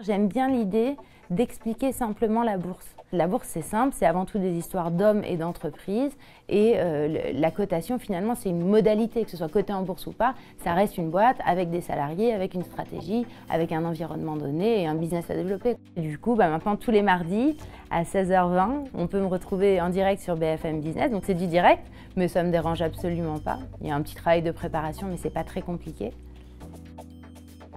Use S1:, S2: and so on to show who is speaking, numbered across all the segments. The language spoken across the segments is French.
S1: J'aime bien l'idée d'expliquer simplement la bourse. La bourse, c'est simple, c'est avant tout des histoires d'hommes et d'entreprises. Et la cotation, finalement, c'est une modalité, que ce soit coté en bourse ou pas. Ça reste une boîte avec des salariés, avec une stratégie, avec un environnement donné et un business à développer. Et du coup, maintenant, tous les mardis, à 16h20, on peut me retrouver en direct sur BFM Business. Donc c'est du direct, mais ça ne me dérange absolument pas. Il y a un petit travail de préparation, mais ce n'est pas très compliqué.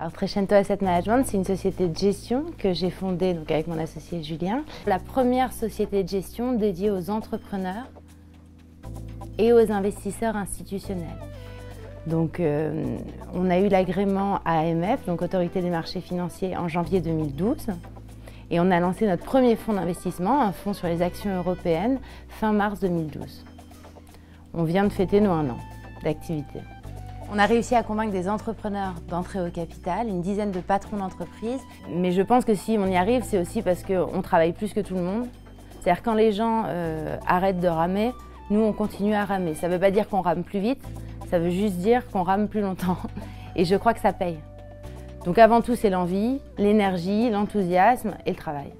S1: Alors Trecento Asset Management, c'est une société de gestion que j'ai fondée avec mon associé Julien. La première société de gestion dédiée aux entrepreneurs et aux investisseurs institutionnels. Donc on a eu l'agrément AMF, donc Autorité des marchés financiers, en janvier 2012. Et on a lancé notre premier fonds d'investissement, un fonds sur les actions européennes, fin mars 2012. On vient de fêter nos 1 an d'activité. On a réussi à convaincre des entrepreneurs d'entrer au capital, une dizaine de patrons d'entreprise. Mais je pense que si on y arrive, c'est aussi parce qu'on travaille plus que tout le monde. C'est-à-dire quand les gens arrêtent de ramer, nous on continue à ramer. Ça ne veut pas dire qu'on rame plus vite, ça veut juste dire qu'on rame plus longtemps. Et je crois que ça paye. Donc avant tout, c'est l'envie, l'énergie, l'enthousiasme et le travail.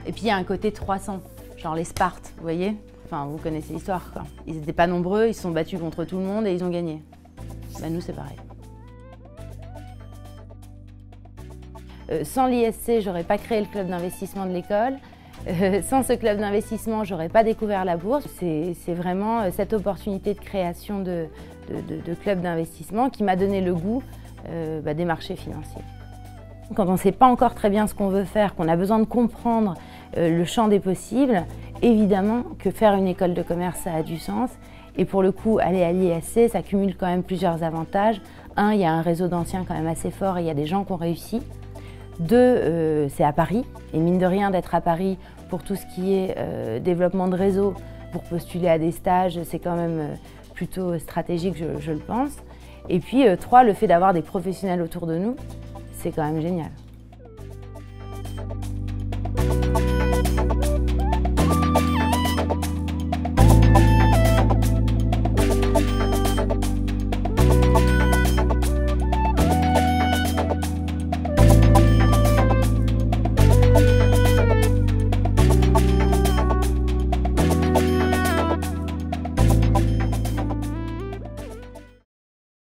S1: Et puis il y a un côté 300, genre les Spartes, vous voyez? Enfin, vous connaissez l'histoire, quoi. Ils n'étaient pas nombreux, ils se sont battus contre tout le monde et ils ont gagné. Nous, c'est pareil. Sans l'ISC, j'aurais pas créé le club d'investissement de l'école. Sans ce club d'investissement, j'aurais pas découvert la bourse. C'est vraiment cette opportunité de création de club d'investissement qui m'a donné le goût des marchés financiers. Quand on ne sait pas encore très bien ce qu'on veut faire, qu'on a besoin de comprendre le champ des possibles, évidemment que faire une école de commerce, ça a du sens. Et pour le coup, aller à l'ISC, ça cumule quand même plusieurs avantages. Un, il y a un réseau d'anciens quand même assez fort et il y a des gens qui ont réussi. Deux, c'est à Paris. Et mine de rien, d'être à Paris pour tout ce qui est développement de réseau, pour postuler à des stages, c'est quand même plutôt stratégique, je le pense. Et puis, trois, le fait d'avoir des professionnels autour de nous, c'est quand même génial.